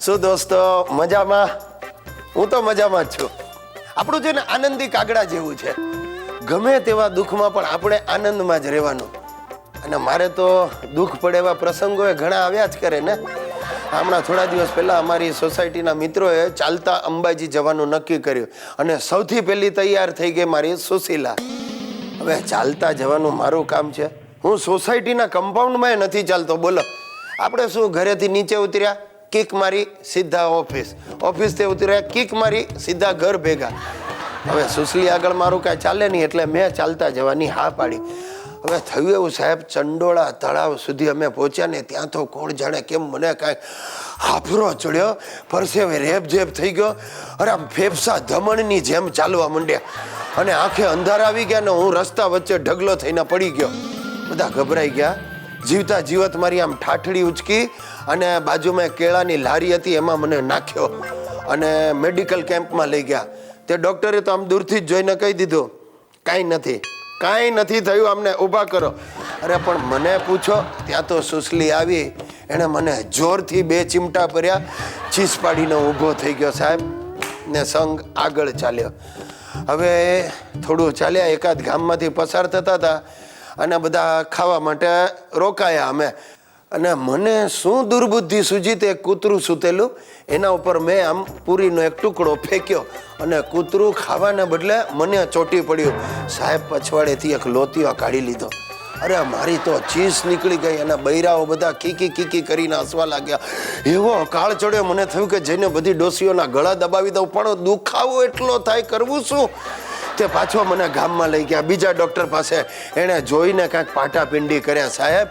શું દોસ્તો મજામાં? હું તો મજામાં જ છું. આપણું છે ને આનંદી કાગડા જેવું છે. ગમે તેવા દુઃખમાં પણ આપણે આનંદમાં જ રહેવાનું. અને મારે તો દુઃખ પડે એવા પ્રસંગો ઘણા આવ્યા જ કરે ને. હમણાં થોડા દિવસ પહેલા અમારી સોસાયટીના મિત્રોએ ચાલતા અંબાજી જવાનું નક્કી કર્યું અને સૌથી પહેલી તૈયાર થઈ ગઈ મારી સુશીલા. હવે ચાલતા જવાનું મારું કામ છે. હું સોસાયટીના કમ્પાઉન્ડમાં નથી ચાલતો. બોલો, આપણે શું ઘરેથી નીચે ઉતર્યા, કિક મારી સીધા ઓફિસથી ઉતર્યા, કિક મારી સીધા ઘર ભેગા. હવે સુશલી આગળ મારું કાંઈ ચાલે નહીં એટલે મેં ચાલતા જવાની હા પાડી. હવે થયું એવું સાહેબ, ચંડોળા તળાવ સુધી અમે પહોંચ્યા ને ત્યાં તો કોણ જાણે કેમ મને કાંઈ હાફરો ચડ્યો, પરસેવે રેબઝેબ થઈ ગયો. અરે આમ ફેફસા ધમણની જેમ ચાલવા માંડ્યા અને આંખે અંધારા આવી ગયા ને હું રસ્તા વચ્ચે ઢગલો થઈને પડી ગયો. બધા ગભરાઈ ગયા. જીવતા જીવત મારી આમ ઠાઠડી ઉચકી અને બાજુમાં કેળાની લારી હતી એમાં મને નાખ્યો અને મેડિકલ કેમ્પમાં લઈ ગયા. તે ડૉક્ટરે તો આમ દૂરથી જ જોઈને કહી દીધું, કાંઈ નથી થયું, અમને ઊભા કરો. અરે પણ મને પૂછો, ત્યાં તો સુશલી આવી, એણે મને જોરથી 2 ચીમટા ભર્યા, ચીસ પાડીને ઊભો થઈ ગયો સાહેબ ને સંગ આગળ ચાલ્યો. હવે થોડું ચાલ્યા, એકાદ ગામમાંથી પસાર થતા હતા અને બધા ખાવા માટે રોકાયા અમે. અને મને શું દુર્બુદ્ધિ સૂજી, તે કૂતરું સૂતેલું એના ઉપર મેં આમ પૂરીનો એક ટુકડો ફેંક્યો અને કૂતરું ખાવાના બદલે મને ચોંટી પડ્યું. સાહેબ પછવાડેથી એક લોતીઓ કાઢી લીધો. અરે મારી તો ચીસ નીકળી ગઈ અને બૈરાઓ બધા કીકી કરીને હસવા લાગ્યા. એવો કાળ ચડ્યો, મને થયું કે જઈને બધી ડોસીઓના ગળા દબાવી દઉં, પણ દુખાવો એટલો થાય, કરવું શું? તે પાછો મને ગામમાં લઈ ગયા બીજા ડૉક્ટર પાસે. એણે જોઈને કાંઈક પાટાપિંડી કર્યા સાહેબ.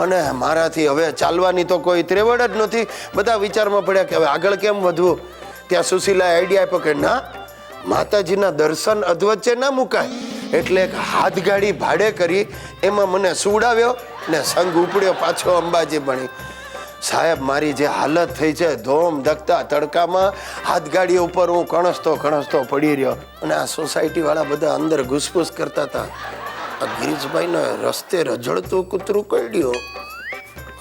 અને મારાથી હવે ચાલવાની તો કોઈ ત્રેવડ જ નથી. બધા વિચારમાં પડ્યા કે હવે આગળ કેમ વધવું. ત્યાં સુશીલાએ આઈડિયા આપ્યો કે ના, માતાજીના દર્શન અધવચ્ચે ના મુકાય, એટલે એક હાથગાડી ભાડે કરી એમાં મને સુવડાવ્યો ને સંગ ઉપડ્યો પાછો અંબાજી ભણી. સાહેબ મારી જે હાલત થઈ છે, ધોમ ધકતા તડકામાં હાથગાડી ઉપર હું કણસતો પડી રહ્યો. અને આ સોસાયટીવાળા બધા અંદર ઘૂસપૂસ કરતા હતા. આ ગિરીશભાઈને રસ્તે રઝળતું કૂતરું કરડ્યું,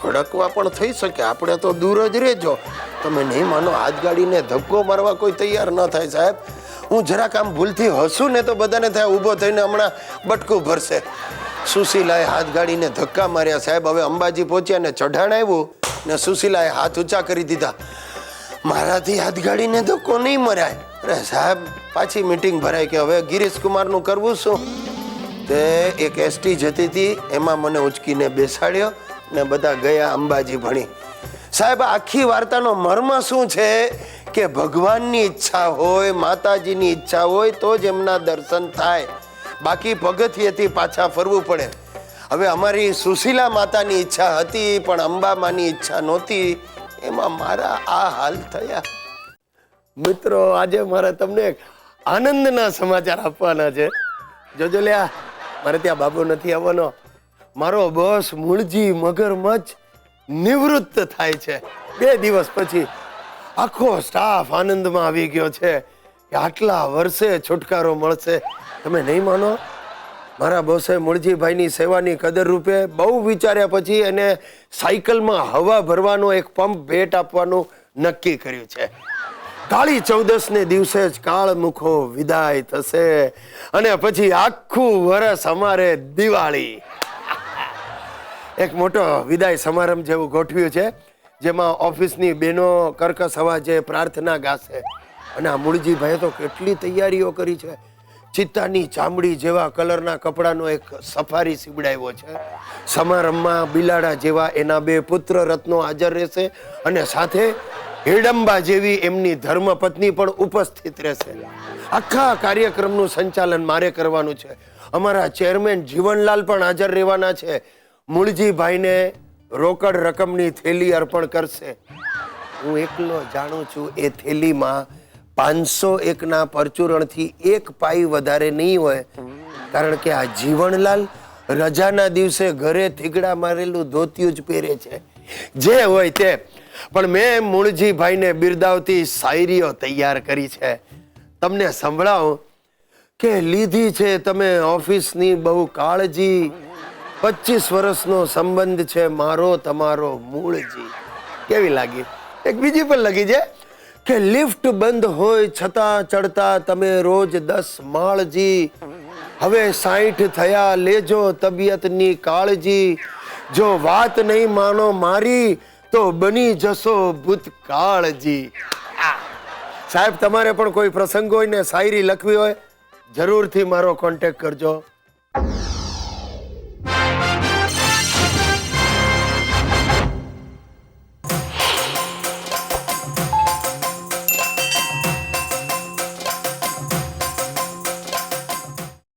હડકવા પણ થઈ શકે, આપણે તો દૂર જ રહેજો. તમે નહીં માનો, હાથગાડીને ધક્કો મારવા કોઈ તૈયાર ન થાય સાહેબ. હું જરાક આમ ભૂલથી હસું ને તો બધાને થાય ઊભો થઈને હમણાં બટકું ભરશે. સુશીલાએ હાથગાડીને ધક્કા માર્યા સાહેબ. હવે અંબાજી પહોંચ્યા ને ચઢાણ આવ્યું ને સુશીલાએ હાથ ઊંચા કરી દીધા. મારાથી હાથગાડીને ધક્કો નહીં મરાય. અરે સાહેબ પાછી મીટિંગ ભરાય કે હવે ગિરીશ કુમારનું કરવું શું. તે એક એસટી જતી હતી એમાં મને ઉચકીને બેસાડ્યો ને બધા ગયા અંબાજી ભણી. સાહેબ આખી વાર્તાનો મર્મ શું છે કે ભગવાનની ઈચ્છા હોય, માતાજીની ઈચ્છા હોય તો જ એમના દર્શન થાય, બાકી પગથિયેથી પાછા ફરવું પડે. હવે અમારી સુશીલા માતાની ઈચ્છા હતી પણ અંબામાની ઈચ્છા નહોતી, એમાં મારા આ હાલ થયા. મિત્રો આજે મારે તમને આનંદના સમાચાર આપવાના છે. જોજો લ્યા, મારે ત્યાં બાબુ નથી આવવાનો. મારો બોસ મૂળજી મગરમચ્છ નિવૃત્ત થાય છે 2 દિવસ પછી. આખો સ્ટાફ આનંદમાં આવી ગયો છે કે આટલા વર્ષે છુટકારો મળશે. તમે નહીં માનો, મારા બોસે મૂળજીભાઈની સેવાની કદર રૂપે બહુ વિચાર્યા પછી એને સાયકલમાં હવા ભરવાનો એક પંપ ભેટ આપવાનું નક્કી કર્યું છે. કાળી ચૌદસને દિવસે જ કાળમુખો વિદાય થશે અને પછી આખું વર્ષ અમારે દિવાળી. એક મોટો વિદાય સમારંભ જેવું ગોઠવ્યું છે, જેમાં ઓફિસની બહેનો કર્કશ અવાજે પ્રાર્થના ગાશે. અને આ મૂળજીભાઈએ તો કેટલી તૈયારીઓ કરી છે. ચિત્તાની ચામડી જેવા કલરના કપડાનો એક સફારી સીવડાવ્યો છે. સમારંભમાં બિલાડા જેવા એના 2 પુત્ર રત્નો હાજર રહેશે અને સાથે હિડંબા જેવી એમની ધર્મપત્ની પણ ઉપસ્થિત રહેશે. આખા કાર્યક્રમનું સંચાલન મારે કરવાનું છે. અમારા ચેરમેન જીવનલાલ પણ હાજર રહેવાના છે. મૂળજીભાઈને રોકડ રકમની થેલી અર્પણ કરશે. હું એકલો જાણું છું એ થેલીમાં 501ના પરચુરણથી 1 પાઈ વધારે નહીં હોય, કારણ કે આ જીવનલાલ રજાના દિવસે ઘરે થીગડા મારેલું ધોતિયું જ પહેરે છે. જે હોય તે, પણ મેં મૂળજીભાઈને બિરદાવતી શાયરીઓ તૈયાર કરી છે. તમને સંભળાવું કે લીધી છે તમે ઓફિસની બહુ કાળજી, 25 વર્ષનો સંબંધ છે મારો તમારો મૂળજી. કેવી લાગી? એક બીજી પણ લખી છે કે લિફ્ટ બંધ હોય છતાં ચડતા તમે રોજ 10 માળજી. હવે 60 થયા લેજો તબિયતની કાળજી. જો વાત નહીં માનો મારી તો બની જશો ભૂતકાળજી. સાહેબ તમારે પણ કોઈ પ્રસંગ હોય ને શાયરી લખવી હોય જરૂરથી મારો કોન્ટેક્ટ કરજો.